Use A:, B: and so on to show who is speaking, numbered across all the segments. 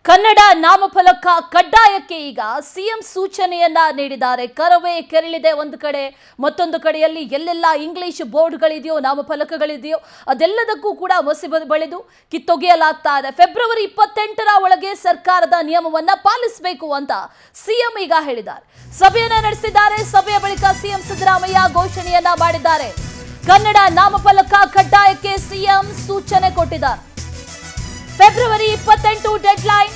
A: ಕನ್ನಡ ನಾಮಫಲಕ ಕಡ್ಡಾಯಕ್ಕೆ ಈಗ ಸಿಎಂ ಸೂಚನೆಯನ್ನ ನೀಡಿದ್ದಾರೆ. ಕರವೇ ಕೆರಳಿದೆ ಒಂದು ಕಡೆ, ಮತ್ತೊಂದು ಕಡೆಯಲ್ಲಿ ಎಲ್ಲೆಲ್ಲ ಇಂಗ್ಲಿಷ್ ಬೋರ್ಡ್ಗಳಿದೆಯೋ ನಾಮಫಲಕಗಳಿದೆಯೋ ಅದೆಲ್ಲದಕ್ಕೂ ಕೂಡ ಮಸಿ ಬಳಿದು ಕಿತ್ತೊಗೆಯಲಾಗ್ತಾ ಇದೆ. ಫೆಬ್ರವರಿ 28ರ ಒಳಗೆ ಸರ್ಕಾರದ ನಿಯಮವನ್ನ ಪಾಲಿಸಬೇಕು ಅಂತ ಸಿಎಂ ಈಗ ಹೇಳಿದ್ದಾರೆ. ಸಭೆಯನ್ನ ನಡೆಸಿದ್ದಾರೆ. ಸಭೆಯ ಬಳಿಕ ಸಿಎಂ ಸಿದ್ದರಾಮಯ್ಯ ಘೋಷಣೆಯನ್ನ ಮಾಡಿದ್ದಾರೆ. ಕನ್ನಡ ನಾಮಫಲಕ ಕಡ್ಡಾಯಕ್ಕೆ ಸಿಎಂ ಸೂಚನೆ ಕೊಟ್ಟಿದ್ದಾರೆ. February 28 deadline.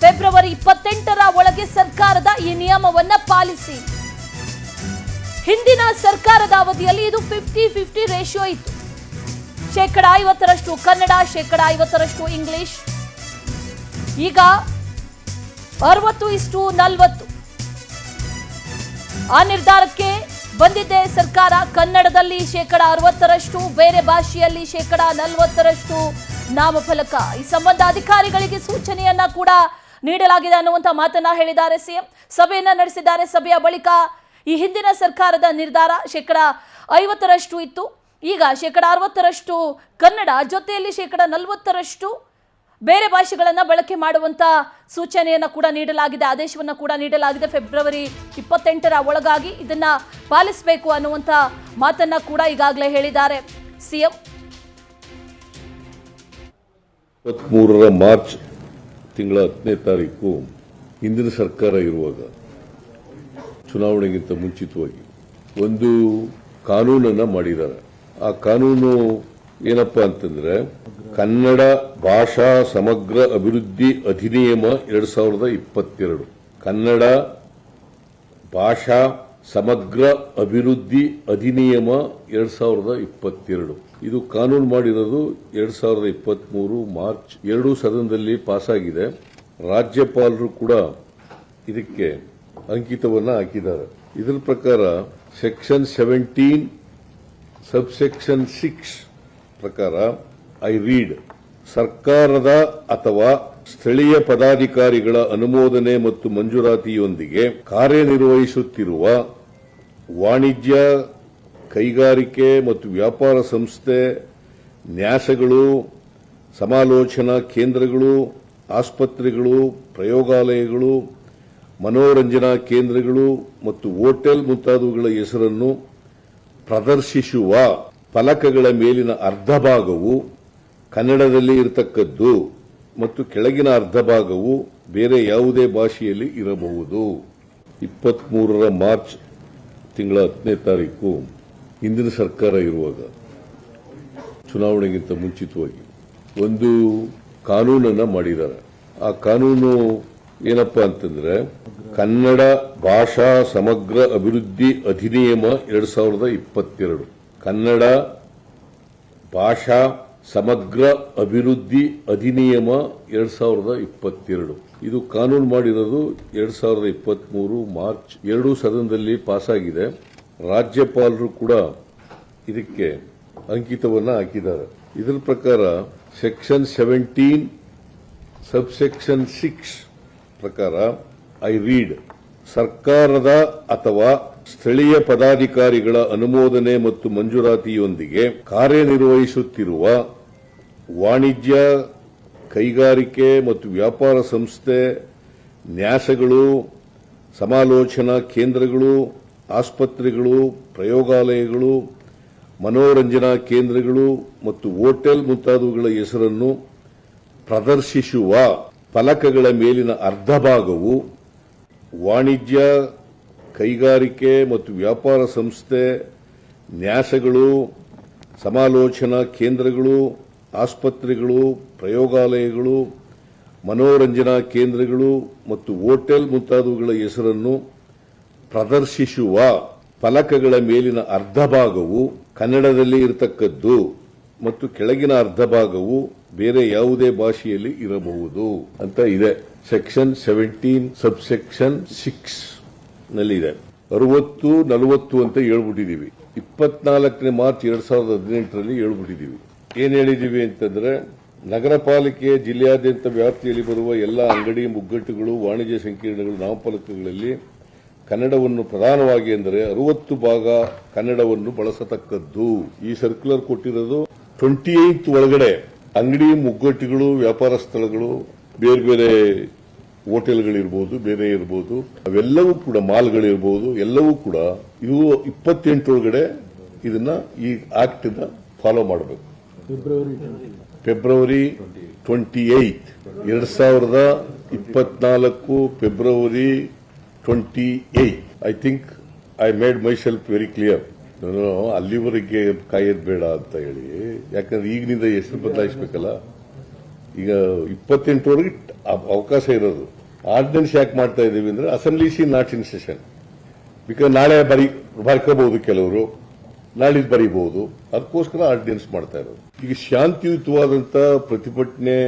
A: ಫೆಬ್ರವರಿ 28ರ ಒಳಗೆ ಸರ್ಕಾರದ ಈ ನಿಯಮವನ್ನ ಪಾಲಿಸಿ. ಹಿಂದಿನ ಸರ್ಕಾರದ ಅವಧಿಯಲ್ಲಿ ಇದು 50-50 ರೇಷಿಯೋ ಇತ್ತು. 50% ಕನ್ನಡ, 50% ಇಂಗ್ಲಿಷ್. ಈಗ 60:40 ಆ ನಿರ್ಧಾರಕ್ಕೆ ಬಂದಿದೆ ಸರ್ಕಾರ. ಕನ್ನಡದಲ್ಲಿ 60%, ಬೇರೆ ಭಾಷೆಯಲ್ಲಿ 40% ನಾಮಫಲಕ. ಈ ಸಂಬಂಧ ಅಧಿಕಾರಿಗಳಿಗೆ ಸೂಚನೆಯನ್ನ ಕೂಡ ನೀಡಲಾಗಿದೆ ಅನ್ನುವಂತ ಮಾತನ್ನ ಹೇಳಿದ್ದಾರೆ ಸಿಎಂ. ಸಭೆಯನ್ನ ನಡೆಸಿದ್ದಾರೆ. ಸಭೆಯ ಬಳಿಕ ಈ ಹಿಂದಿನ ಸರ್ಕಾರದ ನಿರ್ಧಾರ 50% ಇತ್ತು. ಈಗ 60% ಕನ್ನಡ ಜೊತೆಯಲ್ಲಿ 40% ಬೇರೆ ಭಾಷೆಗಳನ್ನ ಬಳಕೆ ಮಾಡುವಂತ ಸೂಚನೆಯನ್ನ ಕೂಡ ನೀಡಲಾಗಿದೆ. ಆದೇಶವನ್ನ ಕೂಡ ನೀಡಲಾಗಿದೆ. ಫೆಬ್ರವರಿ 28ರ ಒಳಗಾಗಿ ಇದನ್ನ ಪಾಲಿಸಬೇಕು ಅನ್ನುವಂತ ಮಾತನ್ನ ಕೂಡ ಈಗಾಗಲೇ ಹೇಳಿದ್ದಾರೆ ಸಿಎಂ.
B: 23ರ ಮಾರ್ಚ್ ತಿಂಗಳ 10ನೇ ತಾರೀಕು ಹಿಂದಿನ ಸರ್ಕಾರ ಇರುವಾಗ ಚುನಾವಣೆಗಿಂತ ಮುಂಚಿತವಾಗಿ ಒಂದು ಕಾನೂನನ್ನ ಮಾಡಿದ್ದಾರೆ. ಆ ಕಾನೂನು ಏನಪ್ಪಾ ಅಂತಂದ್ರೆ ಕನ್ನಡ ಭಾಷಾ ಸಮಗ್ರ ಅಭಿವೃದ್ಧಿ ಅಧಿನಿಯಮ 2022. ಕನ್ನಡ ಭಾಷಾ ಸಮಗ್ರ ಅಭಿವೃದ್ಧಿ ಅಧಿನಿಯಮ 2022. ಇದು ಕಾನೂನು ಮಾಡಿರೋದು 2023 ಮಾರ್ಚ್. 2 ಸದನದಲ್ಲಿ ಪಾಸ್ ಆಗಿದೆ. ರಾಜ್ಯಪಾಲರು ಕೂಡ ಇದಕ್ಕೆ ಅಂಕಿತವನ್ನ ಹಾಕಿದ್ದಾರೆ. ಇದರ ಪ್ರಕಾರ ಸೆಕ್ಷನ್ 17 ಸಬ್ಸೆಕ್ಷನ್ 6 ಪ್ರಕಾರ ಐ ರೀಡ್, ಸರ್ಕಾರದ ಅಥವಾ ಸ್ಥಳೀಯ ಪದಾಧಿಕಾರಿಗಳ ಅನುಮೋದನೆ ಮತ್ತು ಮಂಜೂರಾತಿಯೊಂದಿಗೆ ಕಾರ್ಯನಿರ್ವಹಿಸುತ್ತಿರುವ ವಾಣಿಜ್ಯ, ಕೈಗಾರಿಕೆ ಮತ್ತು ವ್ಯಾಪಾರ ಸಂಸ್ಥೆ, ನ್ಯಾಸಗಳು, ಸಮಾಲೋಚನಾ ಕೇಂದ್ರಗಳು, ಆಸ್ಪತ್ರೆಗಳು, ಪ್ರಯೋಗಾಲಯಗಳು, ಮನೋರಂಜನಾ ಕೇಂದ್ರಗಳು ಮತ್ತು ಹೋಟೆಲ್ ಮುಂತಾದವುಗಳ ಹೆಸರನ್ನು ಪ್ರದರ್ಶಿಸುವ ಫಲಕಗಳ ಮೇಲಿನ ಅರ್ಧ ಭಾಗವು ಕನ್ನಡದಲ್ಲಿ ಇರತಕ್ಕದ್ದು ಮತ್ತು ಕೆಳಗಿನ ಅರ್ಧ ಭಾಗವು ಬೇರೆ ಯಾವುದೇ ಭಾಷೆಯಲ್ಲಿ ಇರಬಹುದು. 23ರ ಮಾರ್ಚ್ ತಿಂಗಳ 10ನೇ ತಾರೀಕು ಹಿಂದಿನ ಸರ್ಕಾರ ಇರುವಾಗ ಚುನಾವಣೆಗಿಂತ ಮುಂಚಿತವಾಗಿ ಒಂದು ಕಾನೂನನ್ನ ಮಾಡಿದ್ದಾರೆ. ಆ ಕಾನೂನು ಏನಪ್ಪಾ ಅಂತಂದ್ರೆ ಕನ್ನಡ ಭಾಷಾ ಸಮಗ್ರ ಅಭಿವೃದ್ಧಿ ಅಧಿನಿಯಮ 2022. ಕನ್ನಡ ಭಾಷಾ ಸಮಗ್ರ ಅಭಿವೃದ್ಧಿ ಅಧಿನಿಯಮ 2022. ಇದು ಕಾನೂನು ಮಾಡಿರೋದು 2023 ಮಾರ್ಚ್. 2 ಸದನದಲ್ಲಿ ಪಾಸ್ ಆಗಿದೆ. ರಾಜ್ಯಪಾಲರು ಕೂಡ ಇದಕ್ಕೆ ಅಂಕಿತವನ್ನ ಹಾಕಿದ್ದಾರೆ. ಇದರ ಪ್ರಕಾರ ಸೆಕ್ಷನ್ 17 ಸಬ್ಸೆಕ್ಷನ್ 6 ಪ್ರಕಾರ ಐ ರೀಡ್, ಸರ್ಕಾರದ ಅಥವಾ ಸ್ಥಳೀಯ ಪದಾಧಿಕಾರಿಗಳ ಅನುಮೋದನೆ ಮತ್ತು ಮಂಜೂರಾತಿಯೊಂದಿಗೆ ಕಾರ್ಯನಿರ್ವಹಿಸುತ್ತಿರುವ ವಾಣಿಜ್ಯ, ಕೈಗಾರಿಕೆ ಮತ್ತು ವ್ಯಾಪಾರ ಸಂಸ್ಥೆ, ನ್ಯಾಸಗಳು, ಸಮಾಲೋಚನಾ ಕೇಂದ್ರಗಳು, ಆಸ್ಪತ್ರೆಗಳು, ಪ್ರಯೋಗಾಲಯಗಳು, ಮನೋರಂಜನಾ ಕೇಂದ್ರಗಳು ಮತ್ತು ಹೋಟೆಲ್ ಮುಂತಾದವುಗಳ ಹೆಸರನ್ನು ಪ್ರದರ್ಶಿಸುವ ಫಲಕಗಳ ಮೇಲಿನ ಅರ್ಧ ಭಾಗವು ವಾಣಿಜ್ಯ, ಕೈಗಾರಿಕೆ ಮತ್ತು ವ್ಯಾಪಾರ ಸಂಸ್ಥೆ, ನ್ಯಾಸಗಳು, ಸಮಾಲೋಚನಾ ಕೇಂದ್ರಗಳು, ಆಸ್ಪತ್ರೆಗಳು, ಪ್ರಯೋಗಾಲಯಗಳು, ಮನೋರಂಜನಾ ಕೇಂದ್ರಗಳು ಮತ್ತು ಹೋಟೆಲ್ ಮುಂತಾದವುಗಳ ಹೆಸರನ್ನು ಪ್ರದರ್ಶಿಸುವ ಫಲಕಗಳ ಮೇಲಿನ ಅರ್ಧ ಭಾಗವು ಕನ್ನಡದಲ್ಲಿ ಇರತಕ್ಕದ್ದು ಮತ್ತು ಕೆಳಗಿನ ಅರ್ಧ ಭಾಗವು ಬೇರೆ ಯಾವುದೇ ಭಾಷೆಯಲ್ಲಿ ಇರಬಹುದು ಅಂತ ಇದೆ. ಸೆಕ್ಷನ್ 17 ಸಬ್ಸೆಕ್ಷನ್ 6 ನಲ್ಲಿ ಇದೆ. 60-40 ಅಂತ ಹೇಳ್ಬಿಟ್ಟಿದೀವಿ. 24ನೇ ಮಾರ್ಚ್ 2018ರಲ್ಲಿ ಹೇಳ್ಬಿಟ್ಟಿದೀವಿ. ಏನ್ ಹೇಳಿದೀವಿ ಅಂತಂದ್ರೆ ನಗರ ಪಾಲಿಕೆ ಜಿಲ್ಲೆಯಾದ್ಯಂತ ವ್ಯಾಪ್ತಿಯಲ್ಲಿ ಬರುವ ಎಲ್ಲ ಅಂಗಡಿ, ಮುಗ್ಗಟ್ಟುಗಳು, ವಾಣಿಜ್ಯ ಸಂಕೀರ್ಣಗಳು, ನಾಮಫಲಕಗಳಲ್ಲಿ ಕನ್ನಡವನ್ನು ಪ್ರಧಾನವಾಗಿ ಅಂದರೆ 60 ಭಾಗ ಕನ್ನಡವನ್ನು ಬಳಸತಕ್ಕದ್ದು. ಈ ಸರ್ಕ್ಯುಲರ್ ಕೊಟ್ಟಿರೋದು 28 ಒಳಗಡೆ ಅಂಗಡಿ, ಮುಗ್ಗಟ್ಟುಗಳು, ವ್ಯಾಪಾರ ಸ್ಥಳಗಳು, ಬೇರೆ ಬೇರೆ ಹೋಟೆಲ್ಗಳಿರ್ಬೋದು, ಬೇರೆ ಇರ್ಬೋದು, ಅವೆಲ್ಲವೂ ಕೂಡ ಮಾಲ್ಗಳಿರ್ಬೋದು, ಎಲ್ಲವೂ ಕೂಡ ಇವು 28 ಒಳಗಡೆ ಇದನ್ನ ಈ ಆಕ್ಟ್ ಫಾಲೋ ಮಾಡಬೇಕು. February 28 2024 February 28. I think I made my self very clear. ನಾನು ಅಲ್ಲಿವರೆಗೆ ಕಾಯೋದು ಬೇಡ ಅಂತ ಹೇಳಿ, ಯಾಕಂದ್ರೆ ಈಗಿನಿಂದ ಹೆಸರು ಬದಲಾಯಿಸಬೇಕಲ್ಲ. ಈಗ 28 ಅವಕಾಶ ಇರೋದು. ಆರ್ಡಿನೆನ್ಸ್ ಯಾಕೆ ಮಾಡ್ತಾ ಇದೀವಿ ಅಂದ್ರೆ assembly C not in session. Because ನಾಳೆ ಬರ್ಕೋಬಹುದು, ಕೆಲವರು ನಾಳಿದ್ದು ಬರೀಬಹುದು, ಅದಕ್ಕೋಸ್ಕರ ಆರ್ಡಿನೆನ್ಸ್ ಮಾಡ್ತಾ ಇರೋದು. ಈಗ ಶಾಂತಿಯುತವಾದಂತ ಪ್ರತಿಭಟನೆ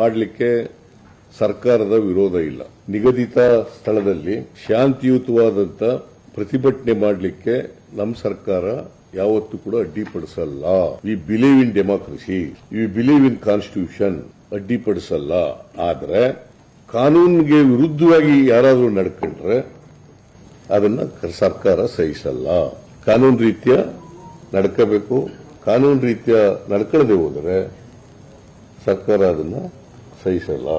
B: ಮಾಡಲಿಕ್ಕೆ ಸರ್ಕಾರದ ವಿರೋಧ ಇಲ್ಲ. ನಿಗದಿತ ಸ್ಥಳದಲ್ಲಿ ಶಾಂತಿಯುತವಾದಂತ ಪ್ರತಿಭಟನೆ ಮಾಡಲಿಕ್ಕೆ ನಮ್ಮ ಸರ್ಕಾರ ಯಾವತ್ತೂ ಕೂಡ ಅಡ್ಡಿಪಡಿಸಲ್ಲ. We believe in democracy, we believe in constitution. ಅಡ್ಡಿಪಡಿಸಲ್ಲ. ಆದ್ರೆ ಕಾನೂನಿಗೆ ವಿರುದ್ಧವಾಗಿ ಯಾರಾದರೂ ನಡ್ಕೊಂಡ್ರೆ ಅದನ್ನ ಸರ್ಕಾರ ಸಹಿಸಲ್ಲ. ಕಾನೂನು ರೀತ್ಯ ನಡ್ಕೋಬೇಕು. ಕಾನೂನು ರೀತ್ಯ ನಡ್ಕೊಳ್ಳದೆ ಹೋದರೆ ಸರ್ಕಾರ ಅದನ್ನ ಸಹಿಸಲ್ಲ.